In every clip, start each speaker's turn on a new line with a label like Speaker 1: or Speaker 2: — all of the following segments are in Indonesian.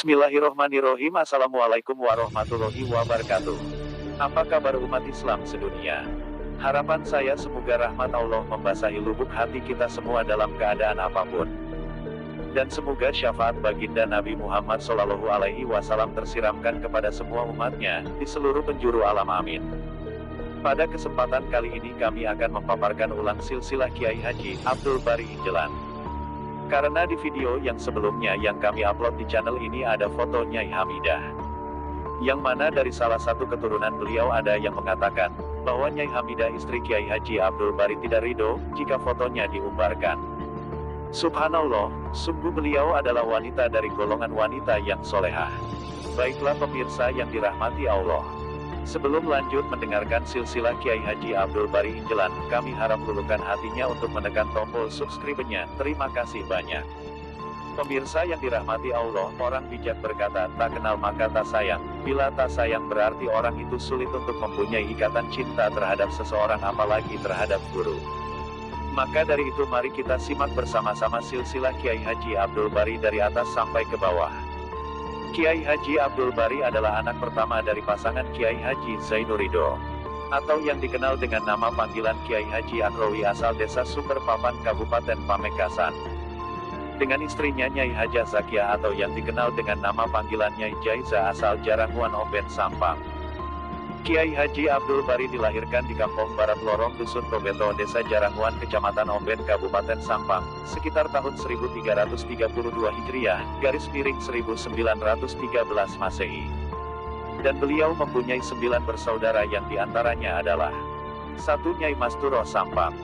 Speaker 1: Bismillahirrohmanirrohim. Assalamualaikum warahmatullahi wabarakatuh. Apa kabar umat Islam sedunia? Harapan saya semoga rahmat Allah membasahi lubuk hati kita semua dalam keadaan apapun. Dan semoga syafaat baginda Nabi Muhammad SAW tersiramkan kepada semua umatnya, di seluruh penjuru alam, amin. Pada kesempatan kali ini kami akan memaparkan ulang silsilah Kiai Haji Abdul Bari Injelan. Karena di video yang sebelumnya yang kami upload di channel ini ada foto Nyai Hamidah. Yang mana dari salah satu keturunan beliau ada yang mengatakan, bahwa Nyai Hamidah istri Kiai Haji Abdul Bari tidak ridho, jika fotonya diumbarkan. Subhanallah, sungguh beliau adalah wanita dari golongan wanita yang solehah. Baiklah pemirsa yang dirahmati Allah. Sebelum lanjut mendengarkan silsilah Kiai Haji Abdul Bari Injelan, kami harap luluhkan hatinya untuk menekan tombol subscribe-nya, terima kasih banyak. Pemirsa yang dirahmati Allah, orang bijak berkata, tak kenal maka tak sayang, bila tak sayang berarti orang itu sulit untuk mempunyai ikatan cinta terhadap seseorang apalagi terhadap guru. Maka dari itu mari kita simak bersama-sama silsilah Kiai Haji Abdul Bari dari atas sampai ke bawah. Kiai Haji Abdul Bari adalah anak pertama dari pasangan Kiai Haji Zainur Ridho, atau yang dikenal dengan nama panggilan Kiai Haji Akrawi asal desa Sumber Papan Kabupaten Pamekasan. Dengan istrinya Nyai Hajah Zakiah atau yang dikenal dengan nama panggilan Nyai Jaiza asal Jaranguan Omben Sampang. Kiai Haji Abdul Bari dilahirkan di Kampung Barat Lorong Dusun Tobeto Desa Jaranguan Kecamatan Omben Kabupaten Sampang, sekitar tahun 1332 Hijriah, garis miring 1913 Masehi. Dan beliau mempunyai 9 bersaudara yang diantaranya adalah 1. Nyai Masturo Sampang,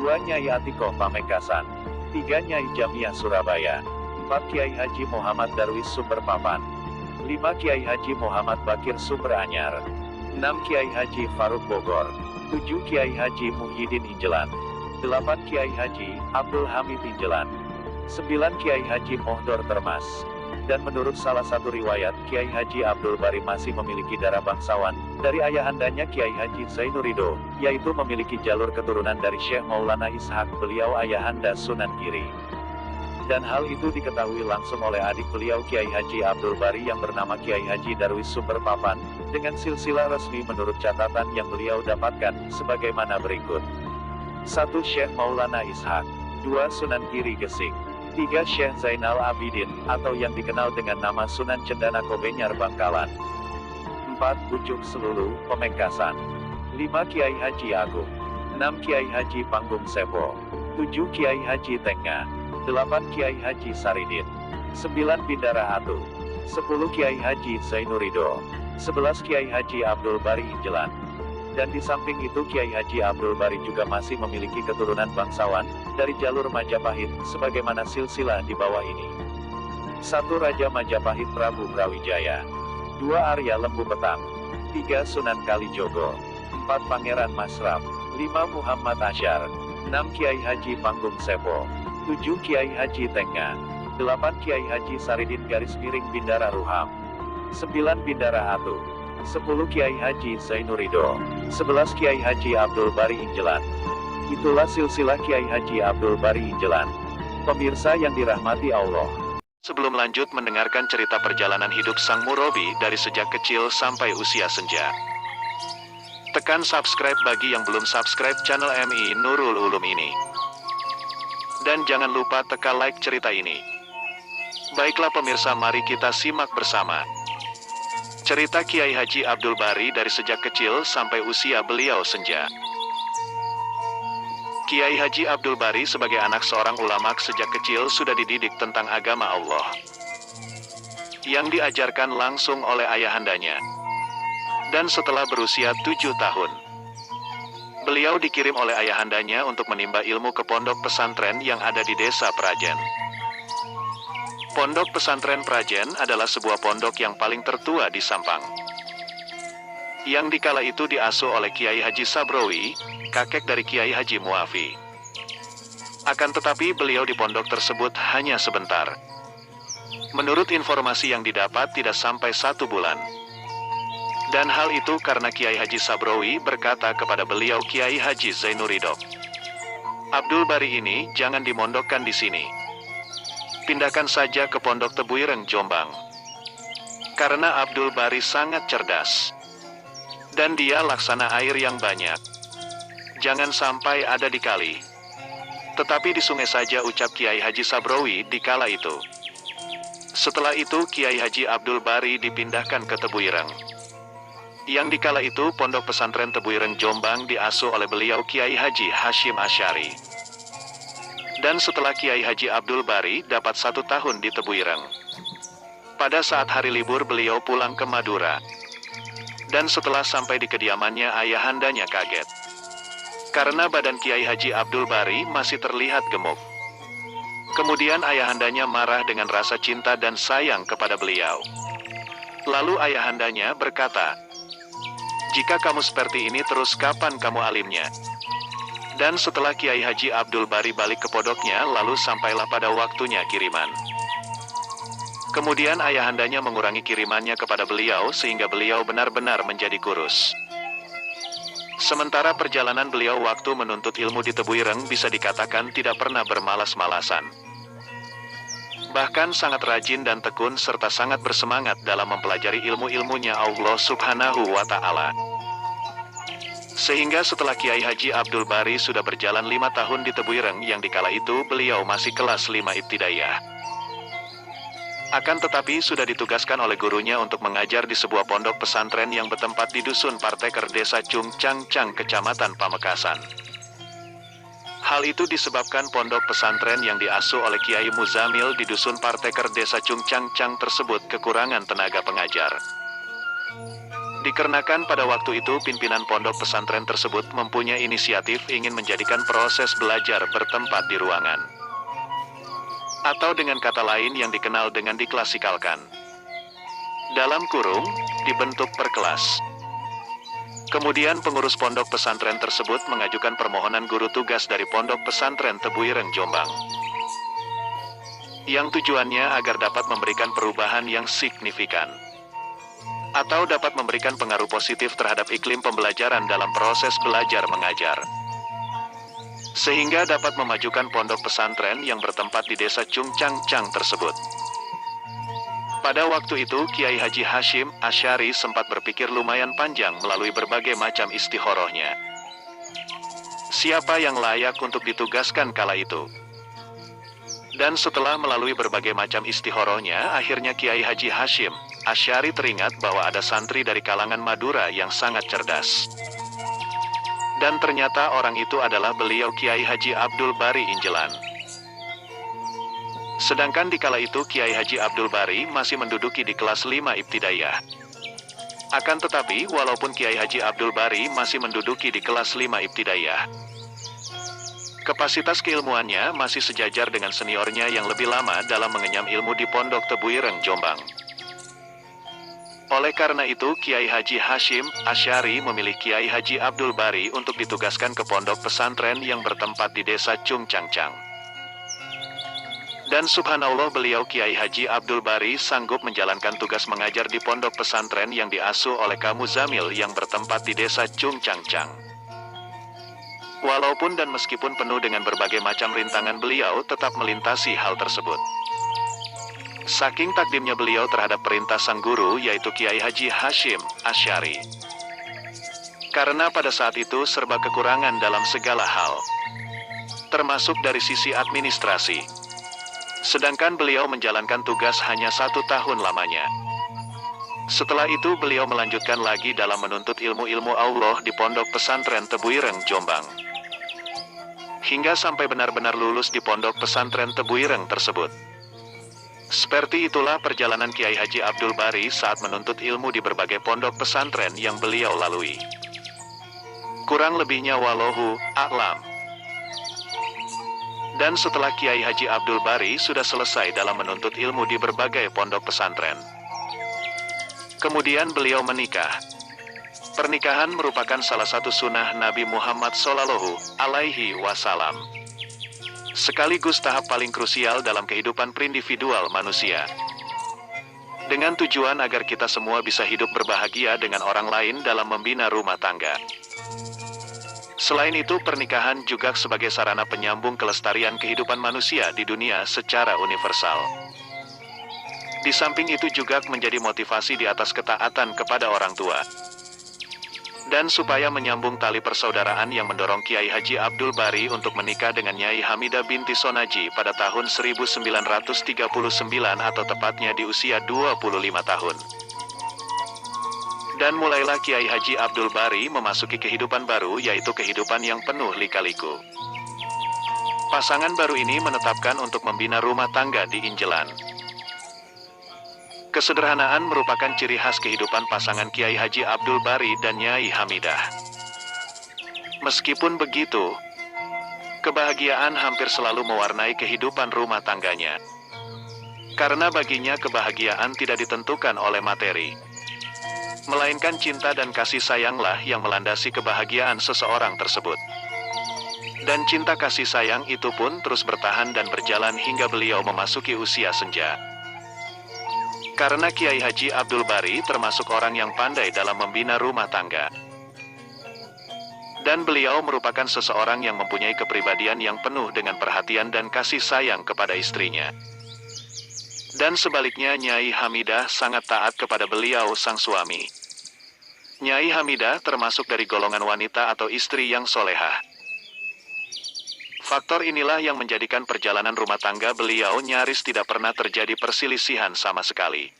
Speaker 1: 2. Nyai Atikoh Pamekasan, 3. Nyai Jamiah Surabaya, 4. Kiai Haji Muhammad Darwis Sumber Papan, 5. Kiai Haji Muhammad Bakir Sumber Anyar, 6. Kiai Haji Faruk Bogor, 7. Kiai Haji Muhyiddin Injelan, 8. Kiai Haji Abdul Hamid Injelan, 9. Kiai Haji Mohdor Termas. Dan menurut salah satu riwayat, Kiai Haji Abdul Bari masih memiliki darah bangsawan dari ayahandanya Kiai Haji Zainur Ridho, yaitu memiliki jalur keturunan dari Syekh Maulana Ishaq, beliau ayahanda Sunan Giri. Dan hal itu diketahui langsung oleh adik beliau Kiai Haji Abdul Bari yang bernama Kiai Haji Darwis Sumber Papan, dengan silsilah resmi menurut catatan yang beliau dapatkan, sebagaimana berikut. 1. Syekh Maulana Ishaq, 2. Sunan Giri Gesik, 3. Syekh Zainal Abidin, atau yang dikenal dengan nama Sunan Cendana Kobenyar Bangkalan, 4. Bujuk Selulu, Pamekasan, 5. Kiai Haji Agung, 6. Kiai Haji Panggung Sepo, 7. Kiai Haji Tengah, 8. Kiai Haji Saridin, 9. Bindara Atu, 10. Kiai Haji Zainur Ridho, 11. Kiai Haji Abdul Bari Injelan. Dan di samping itu Kiai Haji Abdul Bari juga masih memiliki keturunan bangsawan dari jalur Majapahit, sebagaimana silsilah di bawah ini. 1. Raja Majapahit Prabu Brawijaya, 2. Arya Lembu Petang, 3. Sunan Kalijogo, 4. Pangeran Masraf, 5. Muhammad Asyar, 6. Kiai Haji Panggung Sepo, 7. Kiai Haji Tengah, 8. Kiai Haji Saridin garis miring Bindara Ruham, 9. Bindara Atu, 10. Kiai Haji Zainur Ridho, 11. Kiai Haji Abdul Bari Injelan. Itulah silsilah Kiai Haji Abdul Bari Injelan. Pemirsa yang dirahmati Allah. Sebelum lanjut mendengarkan cerita perjalanan hidup Sang Murabi dari sejak kecil sampai usia senja, tekan subscribe bagi yang belum subscribe channel MI Nurul Ulum ini. Dan jangan lupa tekan like cerita ini. Baiklah pemirsa, mari kita simak bersama. Cerita Kiai Haji Abdul Bari dari sejak kecil sampai usia beliau senja. Kiai Haji Abdul Bari sebagai anak seorang ulama sejak kecil sudah dididik tentang agama Allah, yang diajarkan langsung oleh ayahandanya. Dan setelah berusia 7 tahun, beliau dikirim oleh ayahandanya untuk menimba ilmu ke pondok pesantren yang ada di desa Prajen. Pondok pesantren Prajen adalah sebuah pondok yang paling tertua di Sampang, yang dikala itu diasuh oleh Kiai Haji Sabrowi, kakek dari Kiai Haji Muafi. Akan tetapi beliau di pondok tersebut hanya sebentar. Menurut informasi yang didapat tidak sampai 1 bulan. Dan hal itu karena Kiai Haji Sabrowi berkata kepada beliau Kiai Haji Zainur Ridho, Abdul Bari ini jangan dimondokkan di sini. Pindahkan saja ke Pondok Tebuireng, Jombang. Karena Abdul Bari sangat cerdas. Dan dia laksana air yang banyak. Jangan sampai ada di kali. Tetapi di sungai saja, ucap Kiai Haji Sabrowi di kala itu. Setelah itu Kiai Haji Abdul Bari dipindahkan ke Tebuireng. Yang di kala itu Pondok Pesantren Tebuireng Jombang diasuh oleh beliau Kiai Haji Hashim Asy'ari. Dan setelah Kiai Haji Abdul Bari dapat 1 tahun di Tebuireng, pada saat hari libur beliau pulang ke Madura. Dan setelah sampai di kediamannya, ayahandanya kaget. Karena badan Kiai Haji Abdul Bari masih terlihat gemuk. Kemudian ayahandanya marah dengan rasa cinta dan sayang kepada beliau. Lalu ayahandanya berkata, "Jika kamu seperti ini terus, kapan kamu alimnya?" Dan setelah Kiai Haji Abdul Bari balik ke pondoknya, lalu sampailah pada waktunya kiriman. Kemudian ayahandanya mengurangi kirimannya kepada beliau sehingga beliau benar-benar menjadi kurus. Sementara perjalanan beliau waktu menuntut ilmu di Tebuireng bisa dikatakan tidak pernah bermalas-malasan. Bahkan sangat rajin dan tekun serta sangat bersemangat dalam mempelajari ilmu-ilmunya Allah Subhanahu wa Ta'ala. Sehingga setelah Kiai Haji Abdul Bari sudah berjalan 5 tahun di Tebuireng, yang dikala itu beliau masih kelas 5 ibtidaiyah. Akan tetapi sudah ditugaskan oleh gurunya untuk mengajar di sebuah pondok pesantren yang bertempat di Dusun Parteker, Desa Cung Cangcang, Kecamatan Pamekasan. Hal itu disebabkan pondok pesantren yang diasuh oleh Kiai Muzamil di Dusun Parteker, Desa Cung Cangcang tersebut kekurangan tenaga pengajar. Dikarenakan pada waktu itu pimpinan pondok pesantren tersebut mempunyai inisiatif ingin menjadikan proses belajar bertempat di ruangan. Atau dengan kata lain yang dikenal dengan diklasikalkan. Dalam kurung, dibentuk per kelas. Kemudian pengurus pondok pesantren tersebut mengajukan permohonan guru tugas dari Pondok Pesantren Tebuireng Jombang. Yang tujuannya agar dapat memberikan perubahan yang signifikan. Atau dapat memberikan pengaruh positif terhadap iklim pembelajaran dalam proses belajar mengajar. Sehingga dapat memajukan pondok pesantren yang bertempat di Desa Cung Cangcang tersebut. Pada waktu itu Kiai Haji Hashim Asy'ari sempat berpikir lumayan panjang melalui berbagai macam istikharahnya. Siapa yang layak untuk ditugaskan kala itu? Dan setelah melalui berbagai macam istikharahnya, akhirnya Kiai Haji Hashim Asy'ari teringat bahwa ada santri dari kalangan Madura yang sangat cerdas. Dan ternyata orang itu adalah beliau Kiai Haji Abdul Bari Injelan. Sedangkan di kala itu Kiai Haji Abdul Bari masih menduduki di kelas 5 ibtidaiyah. Akan tetapi walaupun Kiai Haji Abdul Bari masih menduduki di kelas 5 ibtidaiyah, kapasitas keilmuannya masih sejajar dengan seniornya yang lebih lama dalam mengenyam ilmu di Pondok Tebuireng Jombang. Oleh karena itu Kiai Haji Hashim Asy'ari memilih Kiai Haji Abdul Bari untuk ditugaskan ke pondok pesantren yang bertempat di Desa Cung Cangcang. Dan subhanallah beliau Kiai Haji Abdul Bari sanggup menjalankan tugas mengajar di pondok pesantren yang diasuh oleh Kamu Zamil yang bertempat di Desa Cung Cangcang. Walaupun dan meskipun penuh dengan berbagai macam rintangan, beliau tetap melintasi hal tersebut. Saking takdimnya beliau terhadap perintah sang guru yaitu Kiai Haji Hashim Asy'ari. Karena pada saat itu serba kekurangan dalam segala hal, termasuk dari sisi administrasi. Sedangkan beliau menjalankan tugas hanya 1 tahun lamanya. Setelah itu beliau melanjutkan lagi dalam menuntut ilmu-ilmu Allah di Pondok Pesantren Tebuireng Jombang. Hingga sampai benar-benar lulus di Pondok Pesantren Tebuireng tersebut. Seperti itulah perjalanan Kiai Haji Abdul Bari saat menuntut ilmu di berbagai pondok pesantren yang beliau lalui. Kurang lebihnya wallahu a'lam. Dan setelah Kiai Haji Abdul Bari sudah selesai dalam menuntut ilmu di berbagai pondok pesantren, kemudian beliau menikah. Pernikahan merupakan salah satu sunnah Nabi Muhammad SAW. Sekaligus tahap paling krusial dalam kehidupan perindividual manusia. Dengan tujuan agar kita semua bisa hidup berbahagia dengan orang lain dalam membina rumah tangga. Selain itu, pernikahan juga sebagai sarana penyambung kelestarian kehidupan manusia di dunia secara universal. Di samping itu juga menjadi motivasi di atas ketaatan kepada orang tua. Dan supaya menyambung tali persaudaraan yang mendorong Kiai Haji Abdul Bari untuk menikah dengan Nyai Hamidah binti Sonaji pada tahun 1939 atau tepatnya di usia 25 tahun. Dan mulailah Kiai Haji Abdul Bari memasuki kehidupan baru, yaitu kehidupan yang penuh lika-liku. Pasangan baru ini menetapkan untuk membina rumah tangga di Injelan. Kesederhanaan merupakan ciri khas kehidupan pasangan Kiai Haji Abdul Bari dan Nyai Hamidah. Meskipun begitu, kebahagiaan hampir selalu mewarnai kehidupan rumah tangganya. Karena baginya kebahagiaan tidak ditentukan oleh materi, melainkan cinta dan kasih sayanglah yang melandasi kebahagiaan seseorang tersebut. Dan cinta kasih sayang itu pun terus bertahan dan berjalan hingga beliau memasuki usia senja. Karena Kiai Haji Abdul Bari termasuk orang yang pandai dalam membina rumah tangga. Dan beliau merupakan seseorang yang mempunyai kepribadian yang penuh dengan perhatian dan kasih sayang kepada istrinya. Dan sebaliknya Nyai Hamidah sangat taat kepada beliau sang suami. Nyai Hamidah termasuk dari golongan wanita atau istri yang solehah. Faktor inilah yang menjadikan perjalanan rumah tangga beliau nyaris tidak pernah terjadi perselisihan sama sekali.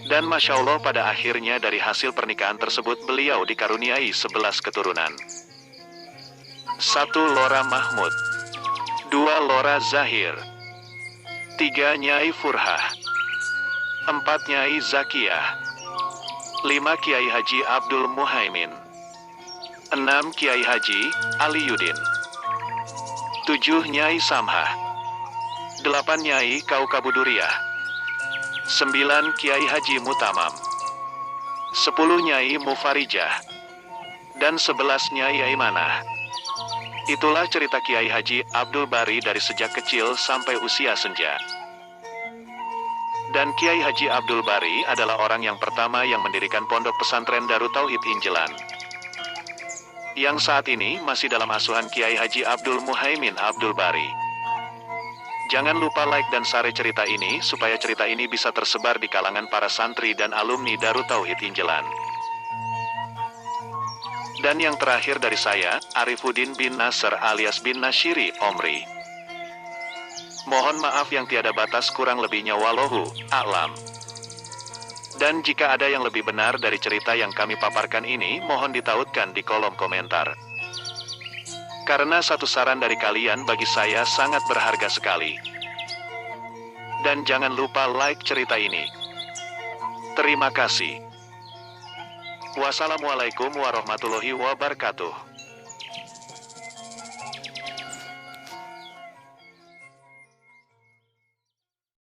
Speaker 1: Dan Masya Allah pada akhirnya dari hasil pernikahan tersebut beliau dikaruniai 11 keturunan. 1 Lora Mahmud, 2 Lora Zahir, 3 Nyai Furhah, 4 Nyai Zakiyah, 5 Kiai Haji Abdul Muhaimin, 6 Kiai Haji Aliyuddin, 7 Nyai Samhah, 8 Nyai Kaukabuduriyah, 9 Kiai Haji Mutamam, 10 Nyai Mufarijah, dan 11 Nyai Aimanah. Itulah cerita Kiai Haji Abdul Bari dari sejak kecil sampai usia senja. Dan Kiai Haji Abdul Bari adalah orang yang pertama yang mendirikan pondok pesantren Darut Tauhid Injelan, yang saat ini masih dalam asuhan Kiai Haji Abdul Muhaimin Abdul Bari. Jangan lupa like dan share cerita ini supaya cerita ini bisa tersebar di kalangan para santri dan alumni Darut Tauhid Injelan. Dan yang terakhir dari saya, Arifuddin bin Nasr alias bin Nasyiri Omri. Mohon maaf yang tiada batas kurang lebihnya, wallahu a'lam. Dan jika ada yang lebih benar dari cerita yang kami paparkan ini, mohon ditautkan di kolom komentar. Karena satu saran dari kalian bagi saya sangat berharga sekali. Dan jangan lupa like cerita ini. Terima kasih. Wassalamualaikum warahmatullahi wabarakatuh.